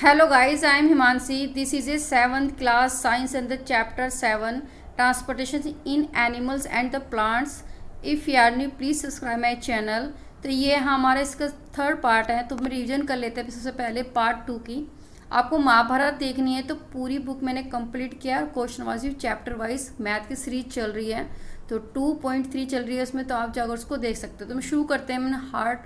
Hello guys, I am Himanshi. This is a 7th class science and the chapter 7 transportation in animals and the plants. If you are new, please subscribe my channel. तो ये हमारा इसका third part है, तो हम revision कर लेते हैं सबसे पहले पार्ट 2 की। आपको महाभारत देखनी है तो पूरी बुक मैंने कंप्लीट किया और question wise chapter wise math की सीरीज चल रही है, तो 2.3 चल रही है उसमें, तो आप जाकर उसको देख सकते हो। तो हम शुरू करते हैं मैंने हार्ट।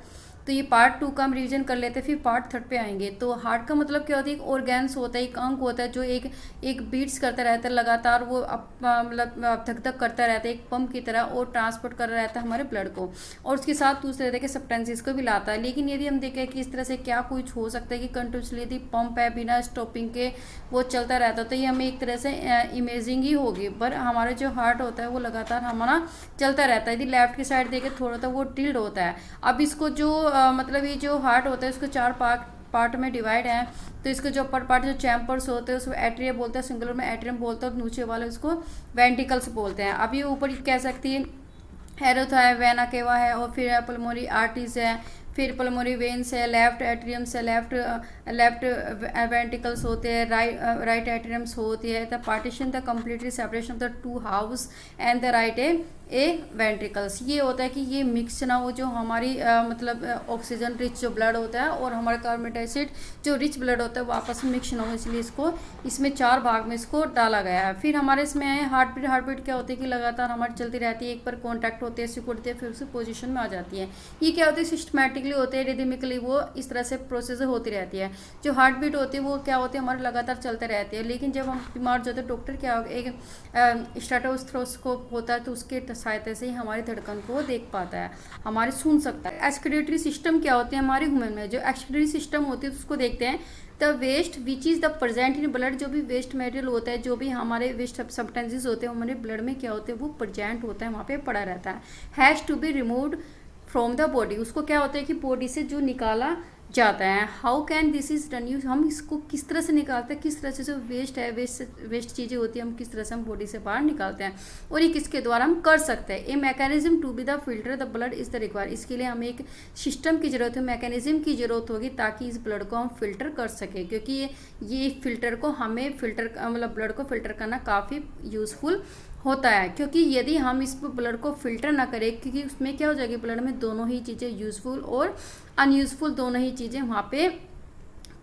तो ये पार्ट 2 का हम रिवीजन कर लेते हैं, फिर पार्ट 3 पे आएंगे। तो हार्ट का मतलब क्या होता है, एक ऑर्गेन्स होता है, एक अंग होता है जो एक बीट्स करता रहता है लगातार, वो मतलब धक धक करता रहता है एक पंप की तरह, और ट्रांसपोर्ट कर रहा रहता है हमारे ब्लड को, और उसके साथ दूसरे तरह के सब्सटेंसेस को भी लाता है। लेकिन यदि हम देखें कि इस तरह से क्या कुछ हो सकता है कि कंटिन्यूसली यदि पंप है बिना स्टॉपिंग के वो चलता रहता है, तो ये हमें एक तरह से इमेजिंग ही होगी। पर हमारा जो हार्ट होता है वो लगातार हमारा चलता रहता है। यदि लेफ्ट की साइड देखें थोड़ा सा वो टिल्ड होता है। अब इसको जो मतलब ये जो हार्ट होता है उसको 4 पार्ट में डिवाइड है। तो इसके जो अपर पार्ट जो चैम्पर्स होते हैं उसको एट्रिया बोलते हैं, सिंगुलर में एट्रियम बोलते हैं, और नीचे वाले उसको वेंटिकल्स बोलते हैं। अब ये ऊपर कह सकती है एरोथा है, वेना केवा है, और फिर पल्मोनरी आर्टरीज है, फिर पल्मोनरी वेन्स है, लेफ्ट एट्रियम से लेफ्ट वेंटिकल्स होते हैं, राइट एट्रियम्स होती है। The partition the completely separation of the two house and the right A ventricles. ये होता है कि ये मिक्स ना हो, जो हमारी मतलब ऑक्सीजन रिच जो ब्लड होता है और हमारा कार्बन डाइऑक्साइड जो रिच ब्लड होता है वो आपस में मिक्स ना हो, इसलिए इसको इसमें 4 भाग में इसको डाला गया है। फिर हमारे इसमें है हार्ट बीट क्या होती है कि लगातार हमारी चलती रहती है, एक पर कॉन्टैक्ट होते हैं, सिकुड़ती है, फिर उसी पोजिशन में आ जाती है। ये क्या होती है सिस्टमैटिकली होते हैं, रिदमिकली वो इस तरह से प्रोसेस होती रहती है। जो हार्ट बीट होती है वो क्या होती है हमारे लगातार चलते रहती है। लेकिन जब हम बीमार जाते हैं डॉक्टर क्या एक स्टेथोस्कोप होता है, तो उसके सहायता से ही हमारी धड़कन को देख पाता है, हमारे सुन सकता है। एक्सक्रीटरी सिस्टम क्या होते हैं हमारे ह्यूमन में, जो एक्सक्रीटरी सिस्टम होती है उसको देखते हैं। The waste which is the present in blood, जो भी वेस्ट मटेरियल होता है, जो भी हमारे वेस्ट सब्सटेंसेस होते हैं हमारे ब्लड में क्या होते हैं वो प्रेजेंट होता है, वहाँ पे पड़ा रहता है। Has to be removed from the body, उसको क्या होता है कि बॉडी से जो निकाला जाता है। How can this is done, use हम इसको किस तरह से निकालते हैं, किस तरह से जो वेस्ट है वेस्ट चीज़ें होती है हम किस तरह से हम बॉडी से बाहर निकालते हैं, और ये किसके द्वारा हम कर सकते हैं। A mechanism to be the filter the blood is the require, इसके लिए हमें एक सिस्टम की जरूरत है, मैकेनिज्म की जरूरत होगी ताकि इस ब्लड को हम फिल्टर कर सके, क्योंकि ये फिल्टर को हमें फिल्टर मतलब ब्लड को फिल्टर करना काफ़ी यूजफुल होता है। क्योंकि यदि हम इस ब्लड को फिल्टर ना करें, क्योंकि उसमें क्या हो जाएगी ब्लड में दोनों ही चीज़ें यूजफुल और अनयूजफुल दोनों ही चीज़ें वहाँ पे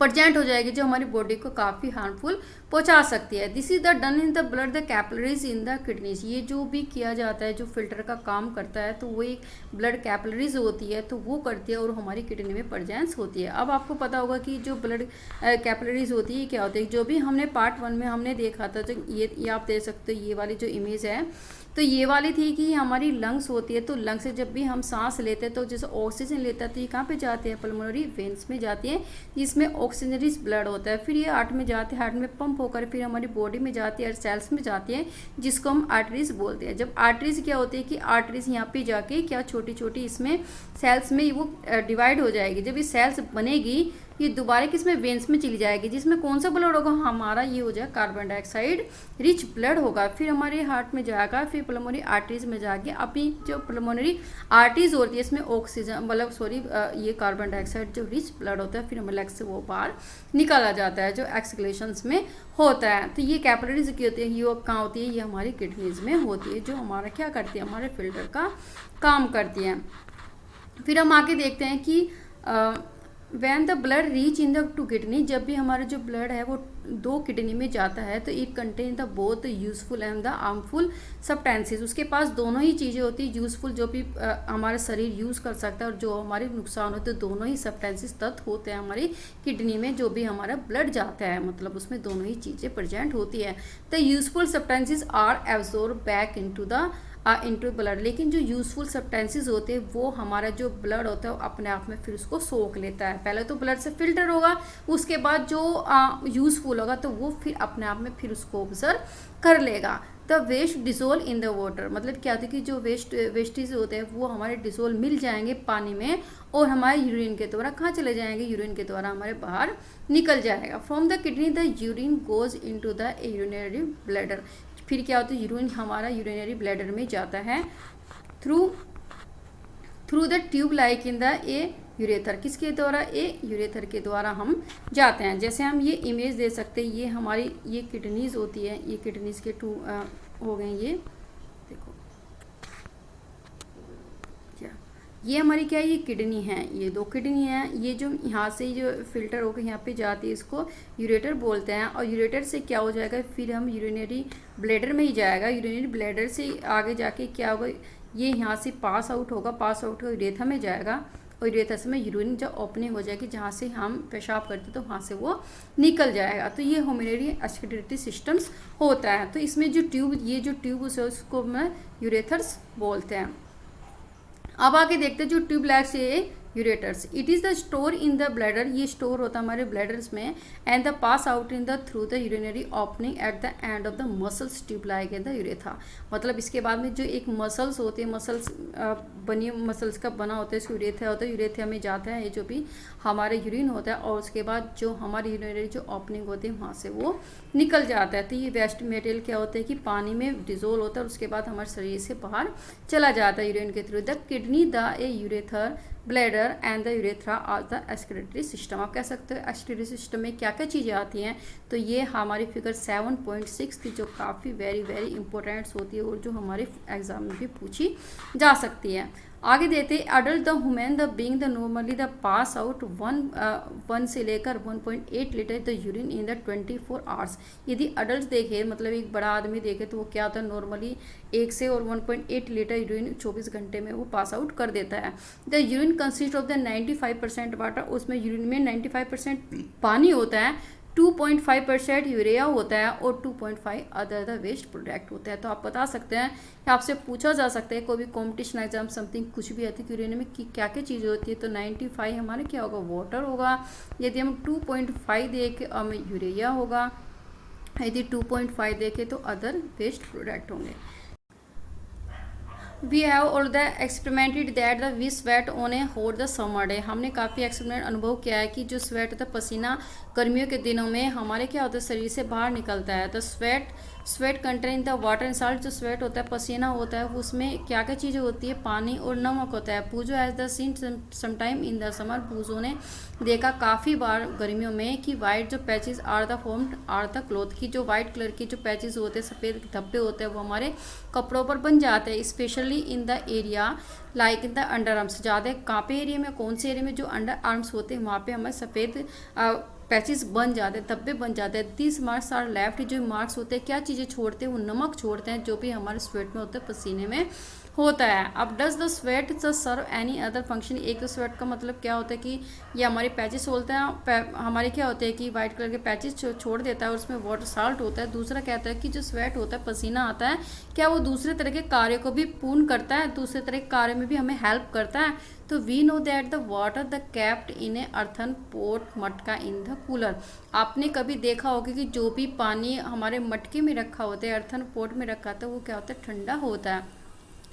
प्रेजेंट हो जाएगी, जो हमारी बॉडी को काफ़ी हार्मफुल पहुंचा सकती है। This is the done in the blood the capillaries in the kidneys, ये जो भी किया जाता है जो फिल्टर का काम करता है तो वो एक ब्लड कैपिलरीज होती है, तो वो करती है और हमारी किडनी में प्रेजेंस होती है। अब आपको पता होगा कि जो ब्लड कैपिलरीज होती है क्या होती है, जो भी हमने पार्ट 1 में हमने देखा था, जो ये आप देख सकते हो, ये वाली जो इमेज है तो ये वाली थी कि हमारी लंग्स होती है, तो लंग्स से जब भी हम सांस लेते हैं तो जैसे ऑक्सीजन लेता है तो ये कहाँ पे जाते हैं पल्मोनरी वेन्स में जाती है, जिसमें ऑक्सीजन रिच ब्लड होता है। फिर ये हार्ट में जाते हैं, हार्ट में पंप होकर फिर हमारी बॉडी में जाती है और सेल्स में जाती है, जिसको हम आर्टरीज बोलते हैं। जब आर्टरीज क्या होती है कि आर्टरीज यहाँ पे जाके क्या छोटी छोटी इसमें सेल्स में वो डिवाइड हो जाएगी। जब ये सेल्स बनेगी ये दोबारा किसमें वेन्स में चली जाएगी, जिसमें कौन सा ब्लड होगा हमारा, ये हो जाएगा कार्बन डाइऑक्साइड रिच ब्लड होगा। फिर हमारे हार्ट में जाएगा, फिर पल्मोनरी आर्टरीज में जाके अपनी जो पल्मोनरी आर्टरीज होती है इसमें ऑक्सीजन मतलब ये कार्बन डाइऑक्साइड जो रिच ब्लड होता है फिर हमारे लेग से वो बाहर निकाला जाता है, जो एक्सक्रीशंस में होता है। तो ये कैपिलरीज की होती है, ये कहाँ होती है, ये हमारी किडनीज में होती है, जो हमारा क्या करती है हमारे फिल्टर का काम करती है। फिर हम आके देखते हैं कि when the blood reach in the two kidney, जब भी हमारा जो ब्लड है वो 2 किडनी में जाता है तो it contain the both useful and the harmful substances, उसके पास दोनों ही चीज़ें होती है, यूजफुल जो भी हमारा शरीर यूज़ कर सकता है और जो हमारे नुकसान होते हैं, दोनों ही सब्सटेंसेस तत्व होते हैं हमारी किडनी में, जो भी हमारा ब्लड जाता है मतलब उसमें दोनों ही चीज़ें प्रेजेंट होती है। The useful substances are absorb back into blood, लेकिन जो यूजफुल सब्सटेंसेस होते हैं वो हमारा जो ब्लड होता है वो अपने आप में फिर उसको सोख लेता है। पहले तो ब्लड से फिल्टर होगा, उसके बाद जो यूजफुल होगा तो वो फिर अपने आप में फिर उसको ऑब्जर्व कर लेगा। The waste dissolve in the water, मतलब क्या होता है कि जो वेस्टेज होते हैं वो हमारे डिजोल्व मिल जाएंगे पानी में और हमारे यूरिन के द्वारा कहाँ चले जाएंगे, यूरिन के द्वारा हमारे बाहर निकल जाएगा। From the kidney the urine goes into the urinary bladder, फिर क्या होता है यूरिन हमारा यूरिनरी ब्लैडर में जाता है through the tube like in the ureter, किसके द्वारा, ए यूरेथर के द्वारा हम जाते हैं। जैसे हम ये इमेज दे सकते हैं, ये हमारी ये किडनीज होती है, ये किडनीज के टू हो गए, ये देखो क्या, ये हमारी क्या है, ये किडनी है, ये 2 किडनी है। ये जो यहाँ से जो फिल्टर होकर यहाँ पे जाती है, इसको यूरेटर बोलते हैं। और यूरेटर से क्या हो जाएगा, फिर हम यूरिनरी ब्लैडर में ही जाएगा, यूरिनरी ब्लैडर से आगे जाके क्या होगा, ये यहाँ से पास आउट होगा, पास आउट होकर यूरेथा में जाएगा, और यूरेथस में यूरिन जब ओपनिंग हो जाएगी, जहाँ से हम पेशाब करते तो वहाँ से वो निकल जाएगा। तो ये होमिनरी एक्सक्रीटरी सिस्टम्स होता है। तो इसमें जो ट्यूब, ये जो ट्यूब है उसको मैं यूरेथर्स बोलते हैं। अब आगे देखते हैं जो ट्यूबलैक से ureters, it is the store in the bladder, ये स्टोर होता है हमारे ब्लैडर्स में, and the pass out in the through the urinary opening at the end of the muscles tubelike in the urethra. मतलब इसके बाद में जो एक मसल्स होते हैं, मसल्स बनी मसल्स का बना होता है, इसको यूरेथा होता है, यूरेथा में जाता है ये जो भी हमारे यूरिन होता है, और उसके बाद जो हमारी यूरिनरी जो ओपनिंग होती है वहाँ से वो निकल जाता है। तो ये वेस्ट मटेरियल क्या होता है कि पानी में डिजोल्व होता है, उसके बाद हमारे शरीर से बाहर चला जाता है यूरिन के through. The kidney, the a ureter, bladder and the urethra are the excretory system. आप कह सकते हो एक्सक्रीटरी सिस्टम में क्या क्या चीज़ें आती हैं। तो ये हमारी फिगर 7.6 थी, जो काफ़ी वेरी इंपॉर्टेंट्स होती है और जो हमारे एग्जाम में भी पूछी जा सकती है। आगे देते adult the human the being the normally the pass out 1 से लेकर 1.8 litre the urine in the 24 hours. यदि अडल्ट देखे, मतलब एक बड़ा आदमी देखे, तो वो क्या होता है, नॉर्मली 1 से और 1.8 लीटर यूरिन 24 घंटे में वो पास आउट कर देता है। The urine consist of the 95% water, उसमें यूरिन में 95% पानी होता है, 2.5% यूरिया होता है और 2.5 अदर द वेस्ट प्रोडक्ट होता है। तो आप बता सकते हैं, आपसे पूछा जा सकता है कोई भी कॉम्पिटिशन एग्जाम समथिंग कुछ भी आती है कि यूरिया में क्या क्या चीज़ें होती है। तो 95 हमारे क्या होगा, वाटर होगा। यदि हम 2.5 देखें हमें यूरिया होगा, यदि 2.5 देखें तो अदर वेस्ट प्रोडक्ट होंगे। We have all the experimented that the we sweat on a hot the summer day. हमने काफ़ी एक्सपेरिमेंट अनुभव किया है कि जो स्वेट होता है, पसीना गर्मियों के दिनों में हमारे क्या होता है, शरीर से बाहर निकलता है। तो sweat contain the water and salt, जो स्वेट होता है, पसीना होता है, उसमें क्या क्या चीज़ें होती है, पानी और नमक होता है। Boojho has the seen sometime in the summer, Boojho ने देखा काफ़ी बार गर्मियों में कि वाइट जो patches are the formed are the cloth, की जो वाइट कलर की जो पैचेस होते हैं, सफ़ेद धब्बे होते हैं, वो हमारे कपड़ों पर बन जाते हैं। Specially in the area like in the under arms, ज़्यादा कहाँ पे एरिया में, कौन से एरिया में, जो अंडर आर्म्स होते हैं वहाँ पे हमें सफ़ेद पैचेस बन जाते हैं, धब्बे बन जाते हैं। 30 मार्क्स आर लेफ्ट, जो मार्क्स होते हैं क्या चीज़ें छोड़ते हैं, वो नमक छोड़ते हैं, जो भी हमारे स्वेट में होते हैं, पसीने में होता है। अब does the sweat the serve any other function, एक तो स्वेट का मतलब क्या होता है कि ये हमारे पैचेस होते हैं, हमारे क्या होते हैं कि वाइट कलर के पैचेस छोड़ देता है और उसमें वाटर साल्ट होता है। दूसरा कहता है कि जो स्वेट होता है, पसीना आता है, क्या वो दूसरे तरह के कार्य को भी पूर्ण करता है, दूसरे तरह के कार्य में भी हमें हेल्प करता है। तो we know that the water the kept in a earthen pot मटका इन द कूलर। आपने कभी देखा होगा कि जो भी पानी हमारे मटके में रखा होता है, अर्थन पोट में रखा होता है, वो क्या होता है, ठंडा होता है।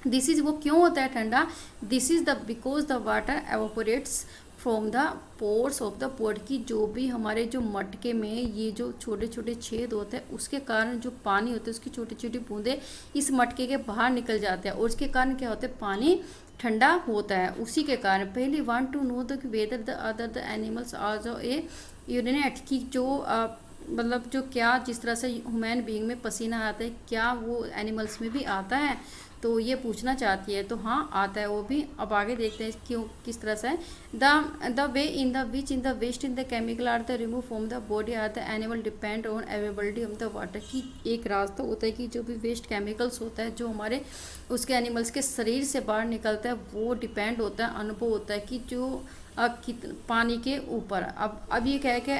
दिस इज, वो क्यों होता है ठंडा, this is the because the water evaporates from the pores of the pot, की जो भी हमारे जो मटके में ये जो छोटे छोटे छेद होते हैं, उसके कारण जो पानी होता है, उसकी छोटी छोटी बूंदें इस मटके के बाहर निकल जाते हैं और उसके कारण क्या होता है, पानी ठंडा होता है। उसी के कारण पहले want to know the whether the other the animals are जो ए यूरिनेट, की जो मतलब जो क्या जिस तरह से ह्यूमन बीइंग में पसीना आता है, क्या वो एनिमल्स में भी आता है, तो ये पूछना चाहती है। तो हाँ आता है वो भी। अब आगे देखते हैं क्यों किस तरह से। The way in the which in the waste in the chemical are the remove from the body are the animal depend on availability of the water, की एक रास्ता होता है कि जो भी वेस्ट केमिकल्स होता है जो हमारे उसके एनिमल्स के शरीर से बाहर निकलता है, वो डिपेंड होता है, अनुभव होता है कि जो पानी के ऊपर। अब ये कह के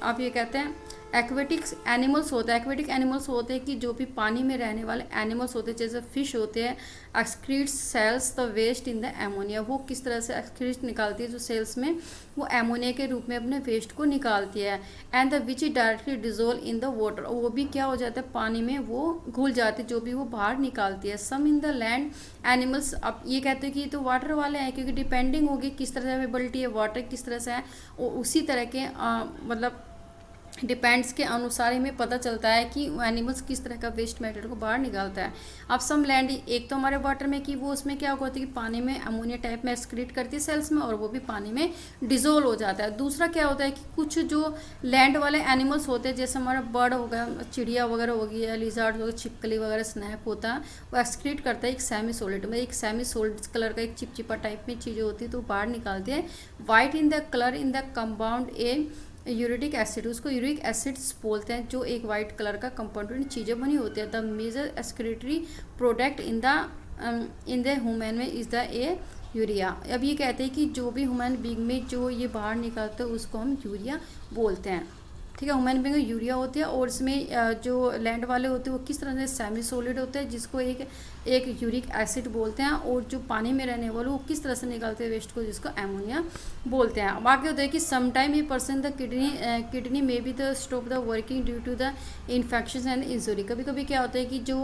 आप ये कहते हैं एक्वेटिक्स एनिमल्स होता है, एक्वेटिक एनिमल्स होते हैं कि जो भी पानी में रहने वाले एनिमल्स होते हैं, जैसे फिश होते हैं, excretes cells the waste in the ammonia, वो किस तरह से एक्सक्रीट निकालती है, जो सेल्स में वो एमोनिया के रूप में अपने वेस्ट को निकालती है। And the which is directly dissolve in the water, वो भी क्या हो जाता है, पानी में वो घुल जाती है, जो भी वो बाहर निकालती है। सम इन द लैंड एनिमल्स, अब ये कहते हैं कि तो वाटर वाले हैं, क्योंकि डिपेंडिंग होगी किस तरह से अवेलेबिलिटी है वाटर किस तरह से है, और उसी तरह के मतलब डिपेंड्स के अनुसार हमें पता चलता है कि एनिमल्स किस तरह का वेस्ट मैटर को बाहर निकालता है। अब सम लैंड, एक तो हमारे वाटर में कि वो उसमें क्या होता है कि पानी में अमोनिया टाइप में एक्सक्रीट करती है सेल्स में, और वो भी पानी में डिजोल्व हो जाता है। दूसरा क्या होता है कि कुछ जो लैंड वाले एनिमल्स होते हैं, जैसे हमारा बर्ड हो गया, चिड़िया वगैरह हो गई, लिजार्ड हो गया, छिपकली वगैरह, स्नैक होता है, वो एक्सक्रीट करता है एक सेमी सॉलिड में, एक सेमी सॉलिड कलर का एक चिपचिपा टाइप में चीज़ें होती है, तो बाहर निकालते हैं। White in the colour in the compound A uric acid, उसको यूरिक एसिड्स बोलते हैं, जो एक वाइट कलर का कंपाउंड चीज़ें बनी होती है। The major excretory product in the human में इज़ द ए यूरिया। अब ये कहते हैं कि जो भी ह्यूमन बीइंग में जो ये बाहर निकलता है उसको हम यूरिया बोलते हैं। ठीक है, ह्यूमन बीइंग में यूरिया होती है, और इसमें जो लैंड वाले होते हैं वो किस तरह से सेमी सॉलिड होते हैं, जिसको एक यूरिक एसिड बोलते हैं, और जो पानी में रहने वाले वो किस तरह से निकालते हैं वेस्ट को, जिसको एमोनिया बोलते हैं। अब आगे होता है कि समटाइम ये पर्सन द किडनी में be the stop the working due to the infection and injury. कभी कभी क्या होता है कि जो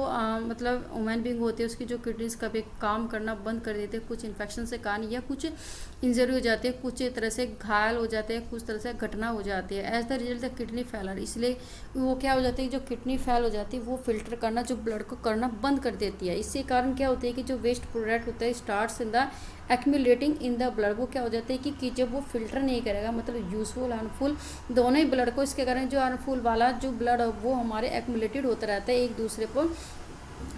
मतलब ह्यूमन बीइंग होती है उसकी जो किडनीज कभी काम करना बंद कर देते हैं कुछ इन्फेक्शन से कारण, या कुछ इंजरी हो जाती है, कुछ तरह से घायल हो जाते हैं, कुछ तरह से घटना हो जाती है। As the result the kidney failure, इसलिए वो क्या हो जाती है, जो किडनी फेल हो जाती है वो फिल्टर करना, जो ब्लड को करना बंद कर देती है। इससे कारण क्या होता है कि जो वेस्ट प्रोडक्ट होता है starts in the accumulating in the blood, वो क्या हो जाता है कि जब वो फिल्टर नहीं करेगा, मतलब यूजफुल हार्मफुल दोनों ही ब्लड को, इसके कारण जो हार्मफुल वाला जो ब्लड वो हमारे एक्यूमुलेटेड होता रहता है एक दूसरे पर,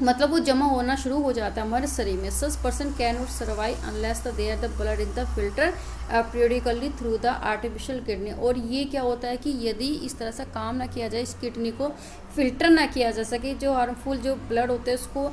मतलब वो जमा होना शुरू हो जाता है हमारे शरीर में। Such person can not survive unless the there the blood in the filter periodically through the artificial kidney. और ये क्या होता है कि यदि इस तरह से काम ना किया जाए, इस किडनी को फिल्टर ना किया जा सके, जो हार्मफुल जो ब्लड होते हैं उसको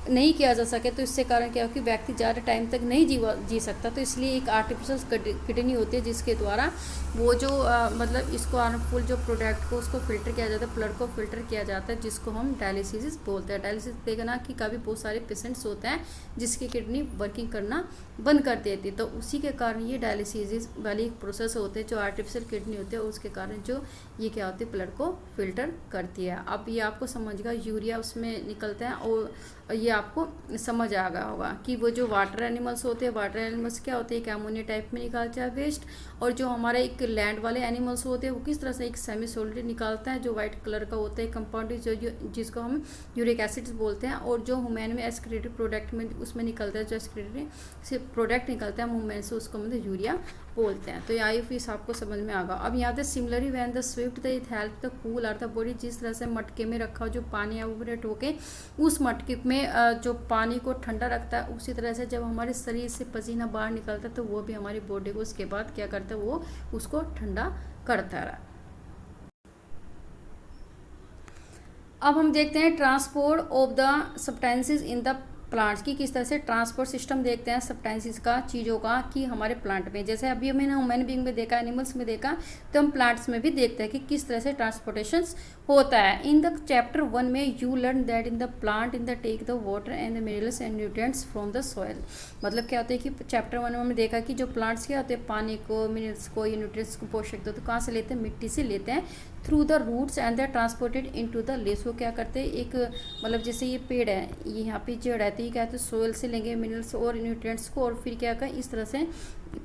नहीं किया जा सके, तो इससे कारण क्या हो कि व्यक्ति ज़्यादा टाइम तक नहीं जी सकता। तो इसलिए एक आर्टिफिशियल किडनी होती है जिसके द्वारा वो जो मतलब इसको हार्मफुल जो प्रोडक्ट को उसको फिल्टर किया जाता है, ब्लड को फिल्टर किया जाता है, जिसको हम डायलिसिस बोलते हैं। डायलिसिस देखना कि कभी बहुत सारे पेशेंट्स होते हैं जिसकी किडनी वर्किंग करना बंद कर देती है, तो उसी के कारण ये डायलिसिस वाली एक प्रोसेस होते हैं, जो आर्टिफिशियल किडनी होते हैं उसके कारण जो ये क्या होती है ब्लड को फिल्टर करती है। अब ये आपको समझ गया, यूरिया उसमें निकलता है, और ये आपको समझ आ गया होगा कि वो जो वाटर एनिमल्स होते हैं, वाटर एनिमल्स क्या होते हैं, एक एमोनिया टाइप में निकालते हैं वेस्ट, और जो हमारे एक लैंड वाले एनिमल्स होते हैं वो किस तरह से एक सेमी सॉलिड निकालता है, जो वाइट कलर का होता है कंपाउंड, जो जिसको हम यूरिक एसिड बोलते हैं, और जो ह्यूमन में एक्सक्रीटरी प्रोडक्ट में उसमें निकलता है, जो एक्सक्रीटरी से प्रोडक्ट निकलता है ह्यूमन से, उसको मतलब यूरिया बोलते हैं। तो ये आई फीस आपको समझ में आ गया। अब यहाँ पे similarly when the swift the it help the cool are the body, जिस तरह से मटके में रखा हो जो पानी एवोपरेट होके उस मटके में जो पानी को ठंडा रखता है, उसी तरह से जब हमारे शरीर से पसीना बाहर निकलता है तो वो भी हमारी बॉडी को उसके बाद क्या करता है, वो उसको ठंडा करता रहा। अब हम देखते हैं transport of the substances in the plants की, किस तरह से ट्रांसपोर्ट सिस्टम देखते हैं सब्सटेंसेस का, चीज़ों का, कि हमारे प्लांट में, जैसे अभी हमने ह्यूमन बीइंग में देखा, एनिमल्स में देखा, तो हम प्लांट्स में भी देखते हैं कि किस तरह से ट्रांसपोर्टेशन होता है। इन द चैप्टर 1 में you learn that in the plant in the take the water and the minerals and nutrients from the soil. मतलब क्या होता है कि चैप्टर 1 में हमने देखा कि जो प्लांट्स क्या होते हैं, पानी को, मिनरल्स को, या न्यूट्रिएंट्स को, पोषक तत्व कहाँ से लेते हैं, मिट्टी से लेते हैं, through the roots and the transported into the leaves. वो क्या करते हैं, एक मतलब जैसे ये पेड़ है, ये यहाँ पे जड़ है, तो ये क्या है, सोइल से लेंगे मिनरल्स और न्यूट्रिएंट्स को, और फिर क्या करें इस तरह से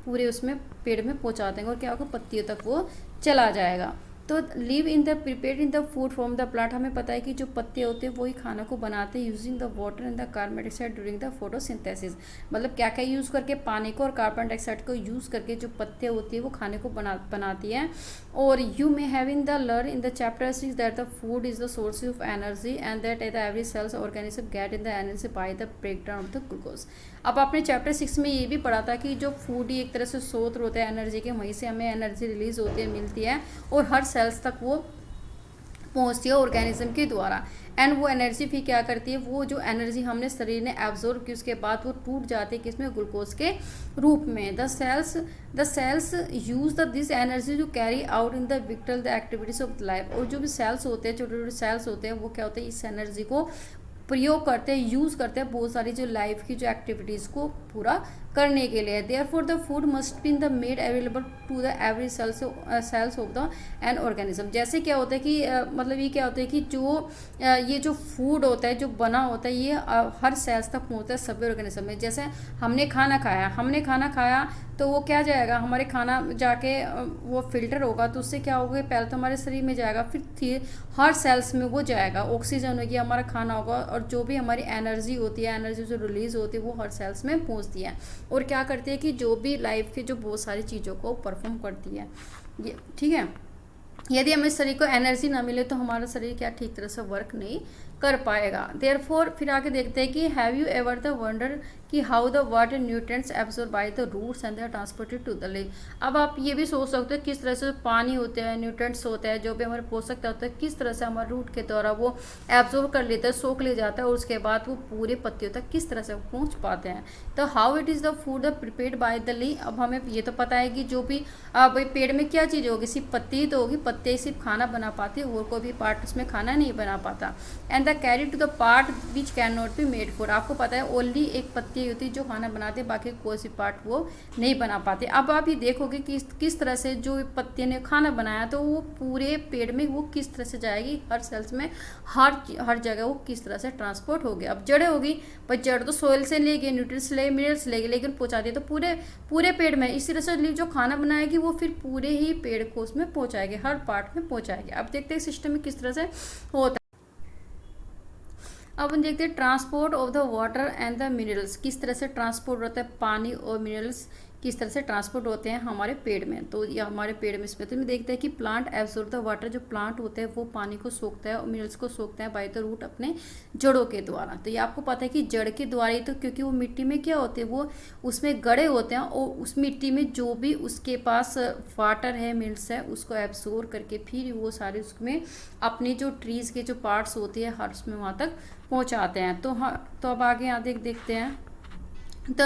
पूरे उसमें पेड़ में पहुँचा देंगे, और क्या होगा, पत्तियों तक वो चला जाएगा। तो live in the prepare in the food from the plant, हमें पता है कि जो पत्ते होते हैं वही खाना को बनाते हैं, using the water and the carbon dioxide during the photosynthesis. मतलब क्या क्या यूज़ करके, पानी को और कार्बन डाइऑक्साइड को यूज़ करके जो पत्ते होती है वो खाने को बनाती है। और you may have in the learn in the chapter 6 that the food is the source of energy and that the every cells organism get in the energy by the breakdown of the glucose. अब आपने chapter 6 में ये भी पढ़ा था कि जो food ही एक तरह से स्रोत होता है एनर्जी के, वहीं से हमें एनर्जी रिलीज होती है, मिलती है, और हर सेल्स तक वो पहुँचती है ऑर्गेनिज्म के द्वारा। एंड वो एनर्जी फिर क्या करती है, वो जो एनर्जी हमने शरीर ने एब्जॉर्ब की उसके बाद वो टूट जाती है किसमें, ग्लूकोज के रूप में। The cells use this energy to carry out in the vital the activities of life. और जो भी सेल्स होते हैं, छोटे छोटे सेल्स होते हैं, वो क्या होते हैं, इस एनर्जी को प्रयोग करते हैं, यूज़ करते हैं बहुत सारी जो लाइफ की जो एक्टिविटीज़ को पूरा करने के लिए। Therefore the food must be in the made available to the every cells of the an organism. जैसे क्या होता है कि मतलब ये क्या होता है कि जो ये जो फूड होता है जो बना होता है ये हर सेल्स तक पहुँचता है सभी ऑर्गेनिज्म में। जैसे हमने खाना खाया तो वो क्या जाएगा, हमारे खाना जाके वो फिल्टर होगा तो उससे क्या होगा, पहले तो हमारे शरीर में जाएगा, फिर हर सेल्स में वो जाएगा, ऑक्सीजन होगी, हमारा खाना होगा, और जो भी हमारी एनर्जी होती है, एनर्जी जो रिलीज होती है वो हर सेल्स में पहुंचती है और क्या करती है कि जो भी लाइफ की जो बहुत सारी चीज़ों को परफॉर्म करती है ये, ठीक है। यदि हमें शरीर को एनर्जी ना मिले तो हमारा शरीर क्या ठीक तरह से वर्क नहीं कर पाएगा। देयरफॉर फिर आगे देखते हैं कि have you ever the wonder कि how the water nutrients absorb by the roots and they are transported to the leaf. अब आप ये भी सोच सकते हो किस तरह से पानी होते हैं, न्यूट्रिएंट्स होते हैं, जो भी हमारे पोषक तत्व होते हैं, किस तरह से हमारे रूट के द्वारा वो एब्जॉर्ब कर लेते हैं, सोख ले जाता है और उसके बाद वो पूरे पत्तियों तक किस तरह से पहुँच पाते हैं। तो how it is the food prepared by the leaf. अब हमें ये तो पता है कि जो भी भाई पेड़ में क्या चीज़ होगी, सिर्फ पत्ती ही तो होगी, पत्ते सिर्फ खाना बना पाते हैं और कोई भी पार्ट उसमें खाना नहीं बना पाता। And the carry to the part which can not be made for. आपको पता है ओनली एक पत्ती होती है जो खाना बनाते, बाकी कोई सी पार्ट वो नहीं बना पाते। अब आप ये देखोगे कि किस तरह से जो पत्ती ने खाना बनाया तो वो पूरे पेड़ में वो किस तरह से जाएगी, हर सेल्स में हर जगह वो किस तरह से ट्रांसपोर्ट होगी। अब जड़ें होगी, पर जड़ तो सोइल से लेगी, न्यूट्रिएंट्स ले मिनरल्स लेगी, लेकिन पहुँचा दिए तो पूरे पेड़ में। इस तरह से जो खाना बनाएगी वो फिर पूरे ही पेड़ को उसमें पहुँचाएगी, हर पार्ट में पहुँचाएगी। अब देखते हैं सिस्टम में किस तरह से होता है। अब हम देखते हैं transport of the water and the minerals, किस तरह से ट्रांसपोर्ट होता है, पानी और मिनरल्स किस तरह से ट्रांसपोर्ट होते हैं हमारे पेड़ में। तो ये हमारे पेड़ में इसमें तो देखते हैं कि प्लांट एब्जॉर्ब द वाटर, जो प्लांट होता है वो पानी को सोखता है और मिनरल्स को सोखता है बाय द रूट अपने जड़ों के द्वारा। तो ये आपको पता है कि जड़ के द्वारा ही, तो क्योंकि वो मिट्टी में क्या होते हैं, वो उसमें गड़े होते हैं और उस मिट्टी में जो भी उसके पास वाटर है, मिनरल्स है, उसको एब्जॉर्ब करके फिर वो सारे उसमें अपनी जो ट्रीज़ के जो पार्ट्स होते हैं हर उसमें वहाँ तक पहुँचाते हैं। तो हाँ, तो अब आगे यहाँ देखते हैं the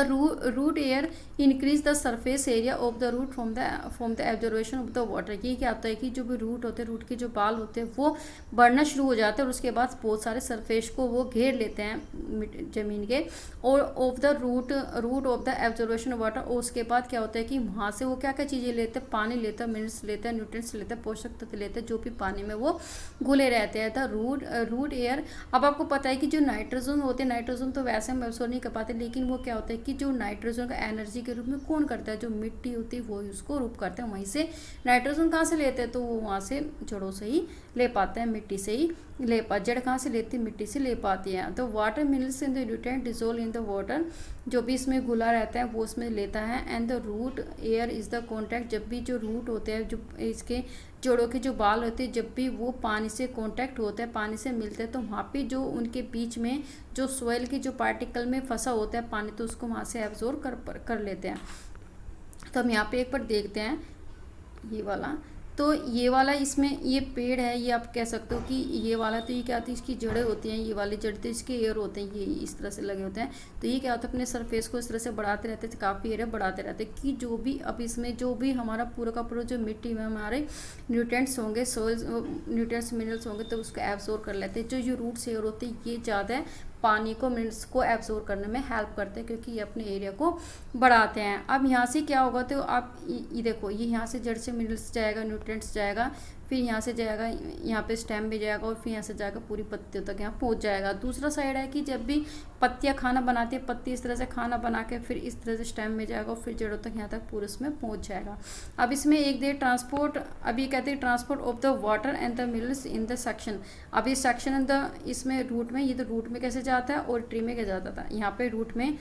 root are increase the surface area of the root from the absorption of the water. ये क्या होता है कि जो भी रूट होते हैं, रूट के जो बाल होते हैं वो बढ़ना शुरू हो जाते हैं और उसके बाद बहुत सारे सरफेस को वो घेर लेते हैं जमीन के, और of the root of the absorption of water. और उसके बाद क्या होता है कि वहाँ से वो क्या क्या चीज़ें लेते हैं, पानी लेते हैं, मिनरल्स लेते हैं, न्यूट्रिएंट्स लेते हैं, पोषक तत्व लेते हैं, जो भी पानी में वो घुले रहते हैं। The root hair. अब आपको पता है कि जो नाइट्रोजन होते हैं, नाइट्रोजन तो वैसे हम एब्जॉर्ब नहीं कर पाते, लेकिन वो क्या होता है कि जो नाइट्रोजन का एनर्जी के रूप में कौन करता है, जो मिट्टी होती है वो उसको रूप करते हैं। वहीं से नाइट्रोजन कहाँ से लेते हैं, तो वो वहाँ से जड़ों से ही ले पाते हैं, मिट्टी से ही ले पा, जड़ कहाँ से लेती है, मिट्टी से ले पाती है। तो water minerals in the nutrient dissolve in the water, जो भी इसमें घुला रहता है वो उसमें लेता है। And the root hair is the contact, जब भी जो रूट होते हैं, जो इसके जड़ों के जो बाल होते हैं, जब भी वो पानी से कांटेक्ट होते हैं, पानी से मिलते हैं, तो वहाँ पे जो उनके बीच में जो सोइल की जो पार्टिकल में फंसा होता है पानी, तो उसको वहाँ से एब्जॉर्ब कर लेते हैं। तो हम यहाँ पे एक बार देखते हैं ये वाला। तो ये वाला इसमें ये पेड़ है, ये आप कह सकते हो कि ये वाला, तो ये क्या होती है, इसकी जड़ें होती हैं, ये वाली जड़ तो इसके एयर होते हैं, ये इस तरह से लगे होते हैं। तो ये क्या होता है, अपने सरफेस को इस तरह से बढ़ाते रहते हैं, काफ़ी एरिया बढ़ाते रहते हैं कि जो भी अब इसमें जो भी हमारा पूरा का पूरा जो मिट्टी में हमारे न्यूट्रिएंट्स होंगे, सोइल न्यूट्रिएंट्स मिनरल्स होंगे, तो उसको एब्जॉर्ब कर लेते हैं। जो ये रूट्स एयर होते हैं ये ज़्यादा पानी को, मिनरल्स को एब्जॉर्ब करने में हेल्प करते हैं, क्योंकि ये अपने एरिया को बढ़ाते हैं। अब यहाँ से क्या होगा, तो आप ये देखो, ये यहाँ से जड़ से मिनरल्स जाएगा, न्यूट्रिएंट्स जाएगा, फिर यहाँ से जाएगा, यहाँ पे स्टेम में जाएगा, और फिर यहाँ से जाकर पूरी पत्तियों तक यहाँ पहुँच जाएगा। दूसरा साइड है कि जब भी पत्तियाँ खाना बनाती है, पत्ती इस तरह से खाना बना के फिर इस तरह से स्टेम में जाएगा और फिर जड़ों तक यहाँ तक पूरे उसमें पहुँच जाएगा। अब इसमें एक देर ट्रांसपोर्ट, अभी कहते हैं transport of the water and the minerals in the section. अब ये सेक्शन इन द, इसमें रूट में, ये तो रूट में कैसे जाता है और ट्री में कैसे जाता था, यहाँ पे रूट में।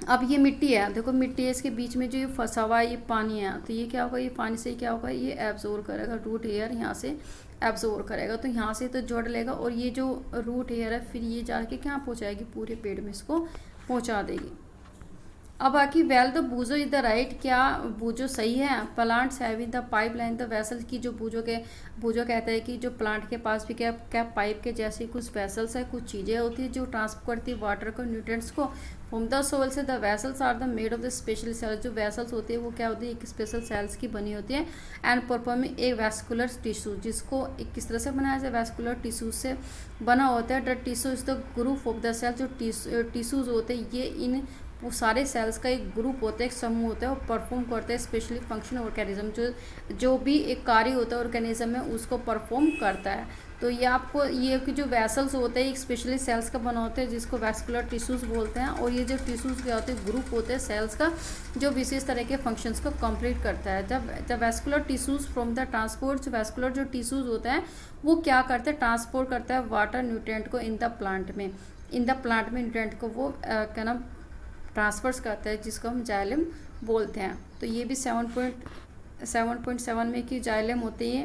अब ये मिट्टी है, देखो मिट्टी है, इसके बीच में जो ये फंसा हुआ है ये पानी है, तो ये क्या होगा, ये पानी से क्या होगा, ये एब्जॉर्ब करेगा, रूट एयर यहाँ से एब्जॉर्ब करेगा, तो यहाँ से तो जोड़ लेगा, और ये जो रूट एयर है फिर ये जाके क्या पहुँचाएगी, पूरे पेड़ में इसको पहुँचा देगी। अब बाकी well the बूजो is the right, क्या बूजो सही है, plants having the pipe line the vessel की, जो बूजो कहते हैं कि जो प्लांट के पास भी क्या पाइप के जैसी कुछ वेसल्स है, कुछ चीज़ें होती है जो ट्रांसफर करती है वाटर को, न्यूट्रिएंट्स को फ्रॉम द सोइल से। The vessels are the made of the special cells, जो वेसल्स होती है वो क्या होती है, एक स्पेशल सेल्स की बनी होती है। And performing A vascular tissue, जिसको एक किस तरह से बनाया जाए, वैस्कुलर टिश्यू से बना होता है। The tissue is the group of the cell, जो टिश्यूज होते हैं ये इन वो सारे सेल्स का एक ग्रुप होता है, एक समूह होता है, वो परफॉर्म करता है स्पेशली फंक्शन ऑर्गेनिज्म, जो भी एक कार्य होता है ऑर्गेनिज्म में उसको परफॉर्म करता है। तो ये आपको ये कि जो वेसल्स होते हैं एक स्पेशली सेल्स का बना होता है जिसको वैस्कुलर टिश्यूज़ बोलते हैं, और ये जो टिश्यूज़ क्या होते हैं ग्रुप होते हैं सेल्स का जो विशेष तरह के फंक्शंस को कंप्लीट करता है। जब vascular tissues from the transport, vascular जो टिश्यूज़ होते हैं वो क्या करते हैं, ट्रांसपोर्ट करता है वाटर न्यूट्रिएंट को इन द प्लांट में, न्यूट्रिएंट को वो क्या नाम ट्रांसफर्स करता है, जिसको हम जाइलम बोलते हैं। तो ये भी 7.7 में कि जाइलम होती है,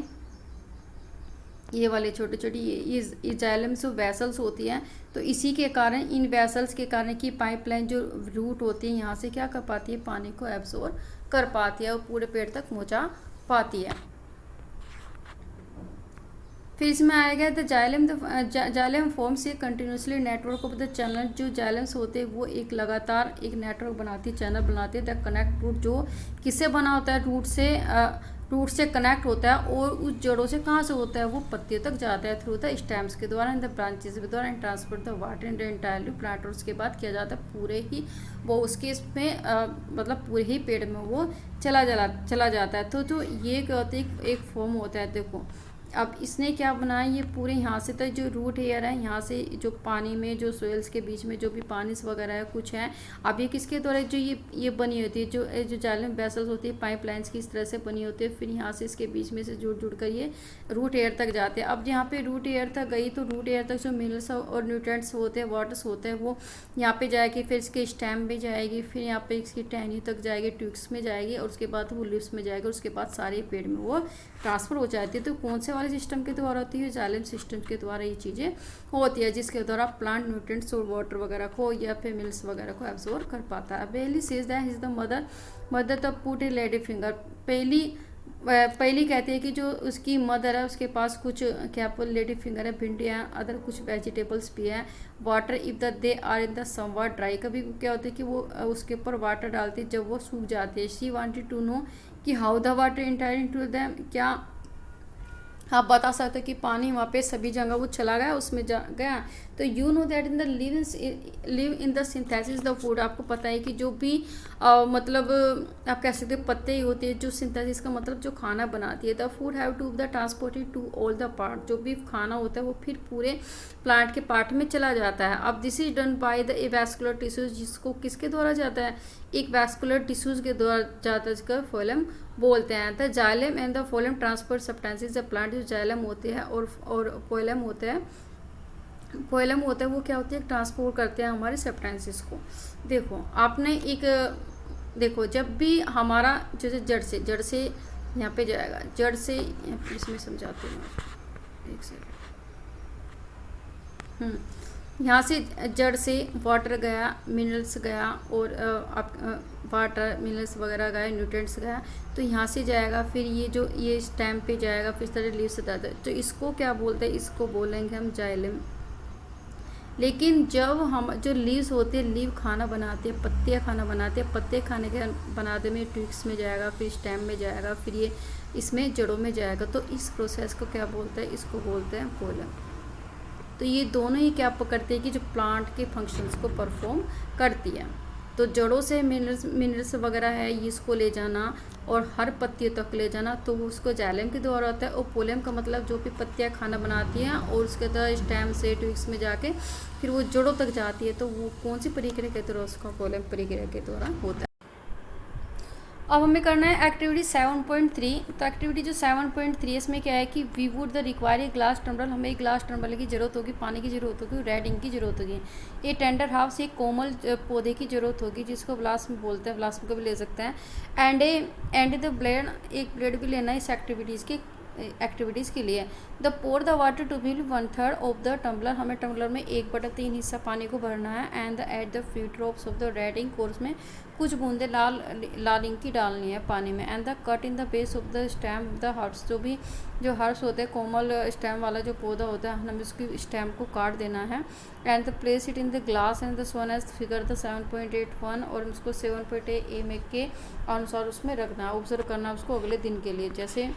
ये वाले छोटे छोटे ये जाइलम से वेसल्स होती हैं। तो इसी के कारण, इन वेसल्स के कारण की पाइपलाइन जो रूट होती है यहाँ से क्या कर पाती है, पानी को एब्जॉर्ब कर पाती है और पूरे पेड़ तक पहुँचा पाती है। फिर इसमें आएगा the xylem forms a continuously network of the channel. जो जाइलम्स होते हैं वो एक लगातार एक नेटवर्क बनाती है, चैनल बनाती है। द कनेक्ट रूट जो किससे बना होता है, रूट से कनेक्ट होता है, और उस जड़ों से कहाँ से होता है, वो पत्तियों तक जाता है थ्रू द स्टेम्स के द्वारा, इन द ब्रांचेस के द्वारा, and transport the water in the entirely plant. और उसके बाद किया जाता है पूरे ही वो उसके इसमें मतलब पूरे ही पेड़ में वो चला जाता है। तो ये क्या होता है, एक फॉर्म होता है। देखो अब इसने क्या बनाया, ये पूरे यहाँ से तक जो रूट हेयर है, यहाँ से जो पानी में जो सोइल्स के बीच में जो भी पानी वगैरह है कुछ है, अब ये किसके द्वारा जो ये बनी होती है, जो जाइलम वेसल्स होती है पाइपलाइंस की इस तरह से बनी होती है। फिर यहाँ से इसके बीच में से जुड़ कर ये रूट हेयर तक जाते हैं। अब यहाँ पे रूट हेयर तक गई तो रूट हेयर तक जो मिनरल्स और न्यूट्रिएंट्स होते हैं, वाटर्स होते हैं, वो यहाँ पे जाएगी, फिर इसके स्टेम में जाएगी, फिर यहाँ पे इसकी टहनी तक जाएगी, ट्यूब्स में जाएगी, और उसके बाद वो लीव्स में जाएगी, और उसके बाद सारे पेड़ में वो ट्रांसफर हो जाती है। तो कौन से वाले सिस्टम के द्वारा होती है, जाइलम सिस्टम के द्वारा ये चीज़ें होती है, जिसके द्वारा प्लांट न्यूट्रिएंट्स और वाटर वगैरह को या फिर मिल्स वगैरह को एब्जॉर्ब कर पाता है। Paheli says that is the mother the put a lady finger. Paheli कहती है कि जो उसकी मदर है उसके पास कुछ क्या लेडी फिंगर है, भिंडियाँ, अदर कुछ वेजिटेबल्स भी हैं। Water if the they are in the somewhat dry, कभी क्या होता है कि वो उसके ऊपर वाटर डालती है जब वो सूख जाती है। शी वांटेड टू नो कि how the water enter into them, क्या आप बता सकते हो कि पानी वहाँ पे सभी जगह वो चला गया, उसमें गया। तो you know that in the live in the synthesis the food, आपको पता है कि जो भी मतलब आप कह सकते हो पत्ते ही होते हैं जो सिंथेसिस का मतलब जो खाना बनाती है। The food have to the transported to all the part, जो भी खाना होता है वो फिर पूरे प्लांट के पार्ट में चला जाता है। अब this is done by the vascular tissues, जिसको किसके द्वारा जाता है, एक वैस्कुलर टिश्यूज के द्वारा जाता है, जिसका फोलम बोलते हैं। The xylem and the phloem transport substances, the plant जो जाइलम होते हैं और फोलम होते हैं, वो क्या होते हैं, ट्रांसपोर्ट करते हैं हमारे सब्सटेंसेस को। देखो आपने एक देखो जब भी हमारा जैसे जड़ से यहाँ पे जाएगा, जड़ से इसमें समझाती हूँ, एक सेकंड। यहाँ से जड़ से वाटर गया, मिनरल्स गया, और वाटर मिनरल्स वगैरह गए, न्यूट्रिएंट्स गया, तो यहाँ से जाएगा, फिर ये स्टेम पे जाएगा, फिर इस तरह लीव से जाता है। तो इसको क्या बोलते हैं, इसको बोलेंगे हम जाइलम। लेकिन जब हम जो लीव्स होते हैं, लीव खाना बनाते हैं, पत्तियाँ खाना बनाते हैं, पत्ते खाने के बनाते में ट्विक्स में जाएगा, फिर स्टेम में जाएगा, फिर ये इसमें जड़ों में जाएगा। तो इस प्रोसेस को क्या बोलते हैं, इसको बोलते हैं पोलन। तो ये दोनों ही क्या करते हैं कि जो प्लांट के फंक्शंस को परफॉर्म करती है। तो जड़ों से मिनरल्स वगैरह है इसको ले जाना और हर पत्तियों तक ले जाना, तो उसको जाइलम के द्वारा होता है। और पोलेम का मतलब जो भी पत्तियाँ खाना बनाती हैं और उसके द्वारा स्टेम से ट्विक्स में जाके फिर वो जड़ों तक जाती है, तो वो कौन सी प्रक्रिया के द्वारा, उसका पोलेम प्रक्रिया के द्वारा होता है। अब हमें करना है एक्टिविटी 7.3। तो एक्टिविटी जो 7.3 इसमें क्या है कि we would the require a glass tumbler, हमें एक ग्लास टम्बलर की ज़रूरत होगी, पानी की ज़रूरत होगी, रेड इंक की ज़रूरत होगी। ये टेंडर हाउस एक कोमल पौधे की ज़रूरत होगी जिसको ब्लास्म बोलते हैं, ब्लास्म को भी ले सकते हैं। एंड द ब्लेड, एक ब्लेड भी लेना है इस एक्टिविटीज़ के लिए। The pour the water to fill 1/3 of the tumbler, हमें टम्बलर में 1/3 हिस्सा पानी को भरना है। And the at the few drops of the red ink, कोर्स में कुछ बूंदे लाल इंक की डालनी है पानी में। And the cut in the base of the stem the herbs, जो हर्ब्स होते हैं, कोमल स्टेम वाला जो पौधा होता है, हमें उसकी स्टेम को काट देना है। And the place it in the glass and the shown as figure the 7.81, और उसको 7.8 mm के अनुसार उसमें रखना है, ऑब्जर्व करना उसको अगले दिन के लिए। जैसे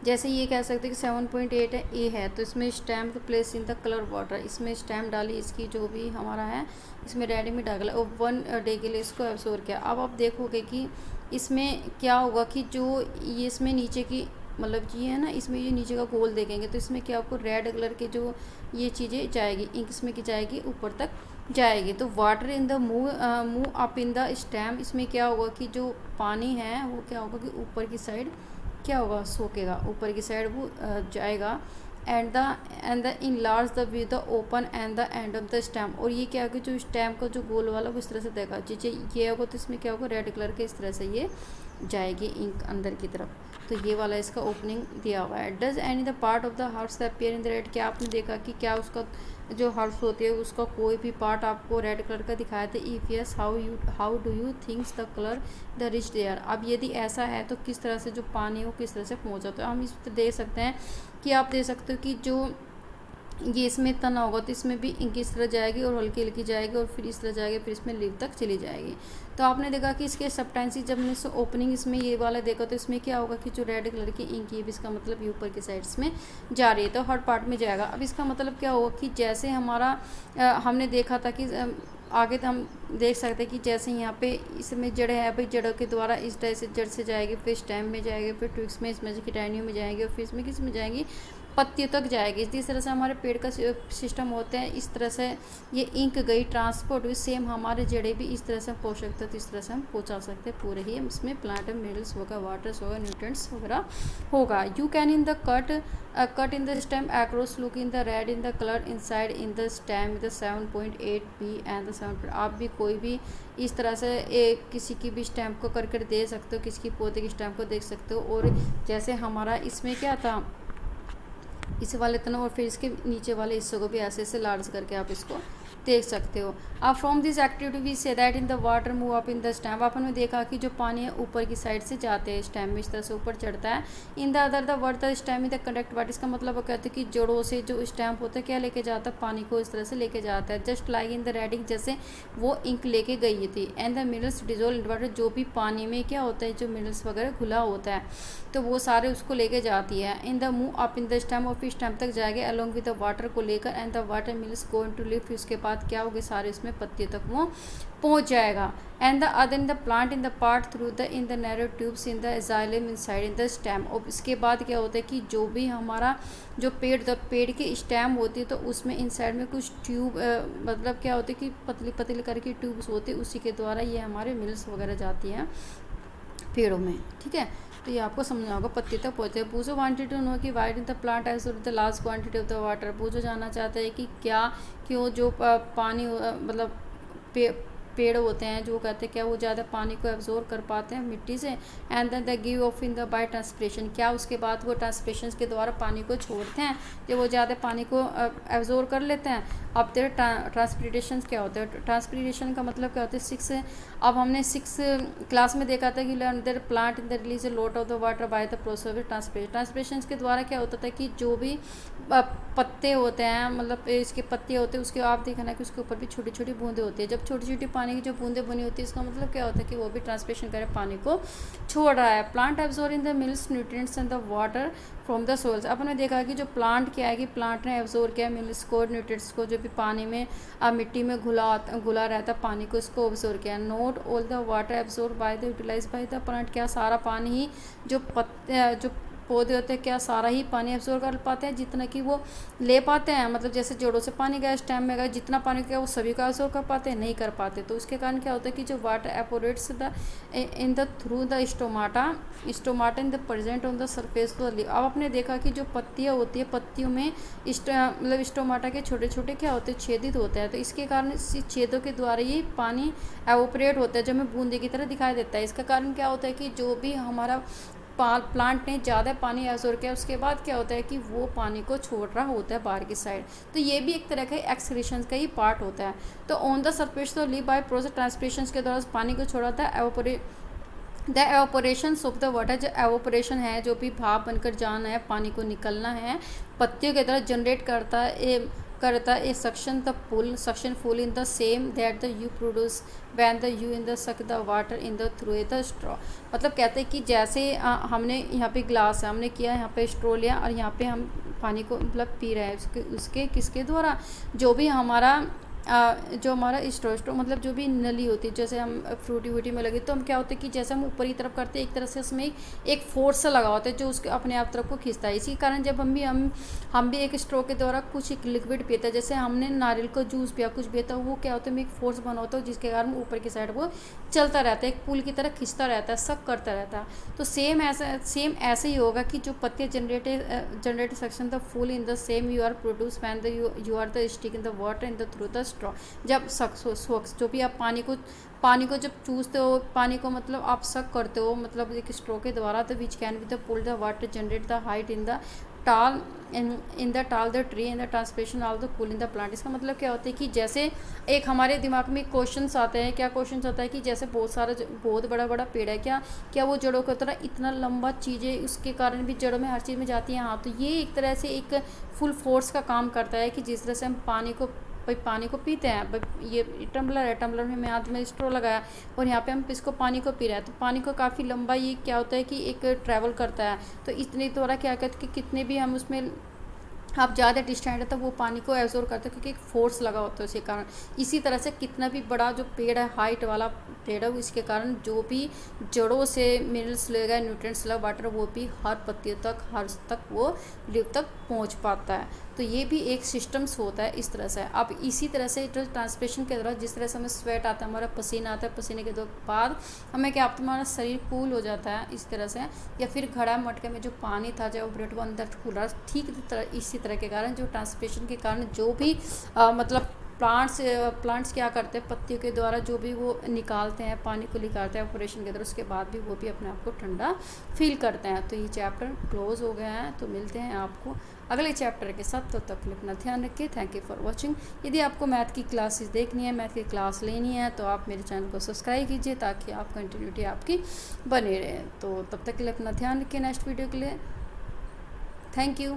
जैसे ये कह सकते हैं कि 7.8 है, ए है, तो इसमें stamp place in the colour water, इसमें स्टैम्प डाली, इसकी जो भी हमारा है इसमें रेडी में डाला और 1 डे के लिए इसको एब्सॉर्ब किया। अब आप देखोगे कि इसमें क्या होगा कि जो ये इसमें नीचे की मतलब ये है ना, इसमें ये नीचे का गोल देखेंगे तो इसमें क्या आपको रेड कलर के जो ये चीज़ें जाएगी, इंक इसमें की जाएगी ऊपर तक जाएगी। तो water in the move up in the stamp, इसमें क्या होगा कि जो पानी है वो क्या होगा कि ऊपर की साइड क्या होगा, सोकेगा, ऊपर की साइड वो जाएगा। And the in large the view the open and the end of the stamp, और ये क्या होगा जो स्टैम्प का जो गोल वाला वो इस तरह से देखा जैसे ये होगा, तो इसमें क्या होगा रेड कलर के इस तरह से ये जाएगी इंक अंदर की तरफ। तो ये वाला इसका ओपनिंग दिया हुआ है। Does any the part of the hearts appear in the red, क्या आपने देखा कि क्या उसका जो हार्ट्स होती है उसका कोई भी पार्ट आपको रेड कलर का दिखाया था। If yes how do you thinks the colour the reach there, अब यदि ऐसा है तो किस तरह से जो पानी है वो किस तरह से पहुँचा। तो हम इस पर देख सकते हैं कि आप देख सकते हो कि जो ये इसमें तना होगा तो इसमें भी इंक इस तरह जाएगी और हल्की हल्की जाएगी और फिर इस तरह जाएगी, फिर इसमें लिव तक चली जाएगी। तो आपने देखा कि इसके सबटेंसी जब हमने ओपनिंग इसमें ये वाला देखा तो इसमें क्या होगा कि जो रेड कलर की इंक, ये भी इसका मतलब ये ऊपर की साइड्स में जा रही है तो हर पार्ट में जाएगा। अब इसका मतलब क्या होगा कि जैसे हमारा हमने देखा था कि आगे तो हम देख सकते हैं कि जैसे यहाँ पे इसमें जड़ है भाई, जड़ों के द्वारा इस तरह से जड़ से जाएगी, फिर स्टेम में जाएगी, फिर ट्विक्स में, इसमें किटानियों में जाएंगे और फिर इसमें किस में जाएंगी, पत्तियों तक जाएगी। इस तरह से हमारे पेड़ का सिस्टम होता है। इस तरह से ये इंक गई ट्रांसपोर्ट हुई, सेम हमारे जड़ें भी इस तरह से हम पहुँच सकते हैं। तो इस तरह से हम पहुँचा सकते हैं पूरे ही इसमें प्लांट मिनरल्स होगा, वाटर्स होगा, न्यूट्रिएंट्स वगैरह होगा। You can in the cut in the stem across look in the red in the colour inside in the stem the 7.8 B and the 7. आप भी कोई भी इस तरह से किसी की भी स्टैम्प को करके दे सकते हो, किसी की पौधे की स्टैम्प को देख सकते हो। और जैसे हमारा इसमें क्या था, इस वाले तना और फिर इसके नीचे वाले हिस्सों को भी ऐसे ऐसे लार्ज करके आप इसको देख सकते हो। अब from this activity we see that in the water move up in the stem, आपने देखा कि जो पानी है ऊपर की साइड से जाते हैं स्टैम्प में, इस तरह से ऊपर चढ़ता है। In the other the word the stem in the conduct water, इसका मतलब वो कहते हैं कि जड़ों से जो स्टैम्प होता है क्या लेके जाता है, पानी को इस तरह से लेके जाता है। Just like in the red ink, जैसे वो इंक लेके गई थी। And the minerals dissolve in water, जो भी पानी में क्या होता है जो मिनरल्स वगैरह घुला होता है तो वो सारे उसको लेके जाती है। In the move up in the stamp, और फिर स्टैम्प तक जाएगा अलॉन्ग विद द वाटर को लेकर। And the water minerals going to live, फिर उसके बाद क्या होगा सारे इसमें पत्तियों तक वो पहुंच जाएगा। And the other in the plant in the part through the in the narrow tubes in the xylem inside in the stem. और इसके बाद क्या होता है कि जो भी हमारा जो पेड़ के स्टेम होती है तो उसमें इनसाइड में कुछ ट्यूब मतलब क्या होता है कि पतली पतली करके ट्यूब्स होते हैं, उसी के द्वारा ये हमारे मिल्स वगैरह जाती हैं पेड़ों में। ठीक है, तो ये आपको समझना होगा पत्ती तक पहुँचते। पूजो वांटेड टू नो कि why in the plant has the large quantity of the water. Boojho जानना चाहते हैं कि क्या क्यों जो पानी मतलब पेड़ होते हैं जो कहते हैं क्या वो ज़्यादा पानी को एब्जॉर्ब कर पाते हैं मिट्टी से। And then the give off in the by transpiration, क्या उसके बाद वो ट्रांसपिरेशन के द्वारा पानी को छोड़ते हैं जब वो ज़्यादा पानी को एब्जॉर्ब कर लेते हैं। अब तेरे ट्रांसपिरेशन क्या होता है, ट्रांसपिरेशन का मतलब क्या होता है 6, अब हमने 6 क्लास में देखा था कि there plant in the release a lot of the water by the process of transpiration. Transpiration के द्वारा क्या होता था कि जो भी पत्ते होते हैं मतलब इसके पत्ते होते हैं उसके आप देखना कि उसके ऊपर भी छोटी छोटी बूंदें होती है। जब छोटी छोटी पानी की जो बूंदें बनी होती है इसका मतलब क्या होता है कि वो भी ट्रांसपिरेशन करे पानी को छोड़ रहा है। Plant absorb in the minerals nutrients and the water from the soils. अब हमने देखा कि जो प्लांट क्या है कि प्लांट ने एब्जॉर्ब किया मिनरल्स को, न्यूट्रिएंट्स को, जो भी पानी में मिट्टी में घुला रहता पानी को, इसको एब्जॉर्ब किया। Not all the water absorb by the utilise by the plant, क्या सारा पानी ही जो पौधे होते हैं क्या सारा ही पानी एब्जॉर्ब कर पाते हैं जितना कि वो ले पाते हैं, मतलब जैसे जड़ों से पानी गया स्टेम में गया जितना पानी गया वो सभी का एब्जॉर्ब कर पाते हैं, नहीं कर पाते। तो उसके कारण क्या होता है कि जो water evaporates the in the through the stomata in the present on the surface of the leaf. अब आपने देखा कि जो पत्तियाँ होती है पत्तियों में मतलब स्टोमाटा के छोटे छोटे क्या होते हैं छेदित होते हैं, तो इसके कारण इस छेदों के द्वारा ही पानी एवोपरेट होता है जो हमें बूंदे की तरह दिखाई देता है। इसका कारण क्या होता है कि जो भी हमारा प्लांट ने ज़्यादा पानी एब्जॉर्ब किया उसके बाद क्या होता है कि वो पानी को छोड़ रहा होता है बाहर की साइड, तो ये भी एक तरह का एक्सक्रीशन का ही पार्ट होता है। तो on the surface of leaf by process transpiration के द्वारा पानी को छोड़ा था the evaporation of the water, जो एवोपरेशन है जो भी भाप बनकर जाना है पानी को निकलना है पत्तियों की तरह जनरेट करता है a suction the pull suction pull in the same that the you produce when the you in the suck the water in the through the straw. मतलब कहते हैं कि जैसे हमने यहाँ पे ग्लास है, हमने किया यहाँ पे स्ट्रॉ लिया और यहाँ पे हम पानी को मतलब पी रहे हैं उसके किसके द्वारा, जो भी हमारा जो हमारा स्ट्रो मतलब जो भी नली होती है, जैसे हम फ्रूटी वूटी में लगे तो हम क्या होता है कि जैसे हम ऊपर की तरफ करते हैं एक तरह से उसमें एक फोर्स लगा होता है जो उसके अपने आप तरफ को खींचता है। इसी कारण जब हम भी एक स्ट्रो के द्वारा कुछ एक लिक्विड पीते हैं, जैसे हमने नारियल का जूस पिया कुछ पिया तो वो क्या होता है, एक फोर्स बना होता है जिसके कारण ऊपर की साइड वो चलता रहता है, एक पुल की तरह खींचता रहता है, सक करता रहता है। तो सेम ऐसे ही होगा कि जो पत्ते generated section the full in the same you are produce when the you are the stick in the water in the through the straw. जब जो भी आप पानी को जब चूसते हो, पानी को मतलब आप सक करते हो मतलब एक स्ट्रो के द्वारा, तो which can be the pull the water generate the height in the tall in the tall the tree in the transpiration of the cool in the plant. इसका मतलब क्या होता है कि जैसे एक हमारे दिमाग में क्वेश्चंस आते हैं, क्या क्वेश्चंस आता है कि जैसे बहुत बड़ा बड़ा पेड़ है, क्या वो जड़ों की तरह इतना लंबा चीज़ें उसके कारण भी जड़ों में हर चीज़ में जाती हैं। हाँ, तो ये एक तरह से एक फुल फोर्स का काम करता है कि जिस तरह से हम पानी को पीते हैं। भाई ये टम्बलर है, टम्बलर में हाथ में स्ट्रॉ लगाया और यहाँ पे हम इसको पानी को पी रहे हैं, तो पानी को काफ़ी लंबा ये क्या होता है कि एक ट्रैवल करता है। तो इतने द्वारा क्या कहते हैं कि कितने भी हम उसमें आप ज़्यादा डिस्टेंट है तो वो पानी को एब्जॉर्ब करते हैं क्योंकि एक फोर्स लगा होता है उसके कारण। इसी तरह से कितना भी बड़ा जो पेड़ है, हाइट वाला पेड़ है, इसके कारण जो भी जड़ों से मिनरल्स लेगा, न्यूट्रिएंट्स लेगा, वाटर, वो भी हर पत्तियों तक, हर तक वो लीव तक पहुंच पाता है। तो ये भी एक सिस्टम्स होता है इस तरह से। अब इसी तरह से जो ट्रांसपिरेशन के दौरान जिस तरह से हमें स्वेट आता है, हमारा पसीना आता है, पसीने के बाद हमें क्या आता है, हमारा शरीर कूल हो जाता है इस तरह से। या फिर घड़ा मटके में जो पानी था जब ब्रेड अंदर कूल रहा, ठीक इसी तरह के कारण जो ट्रांसपिरेशन के कारण जो भी मतलब प्लांट्स क्या करते हैं, पत्तियों के द्वारा जो भी वो निकालते हैं, पानी को निकालते हैं ऑपरेशन के द्वारा, उसके बाद भी वो भी अपने आप को ठंडा फील करते हैं। तो ये चैप्टर क्लोज हो गया है, तो मिलते हैं आपको अगले चैप्टर के साथ। तो तक अपना ध्यान रखिए। Thank you for watching. यदि आपको मैथ की क्लासेस देखनी है, मैथ की क्लास लेनी है, तो आप मेरे चैनल को सब्सक्राइब कीजिए ताकि आप कंटिन्यूटी आपकी बनी रहे। तो तब तक के लिए अपना ध्यान रखिए। नेक्स्ट वीडियो के लिए थैंक यू।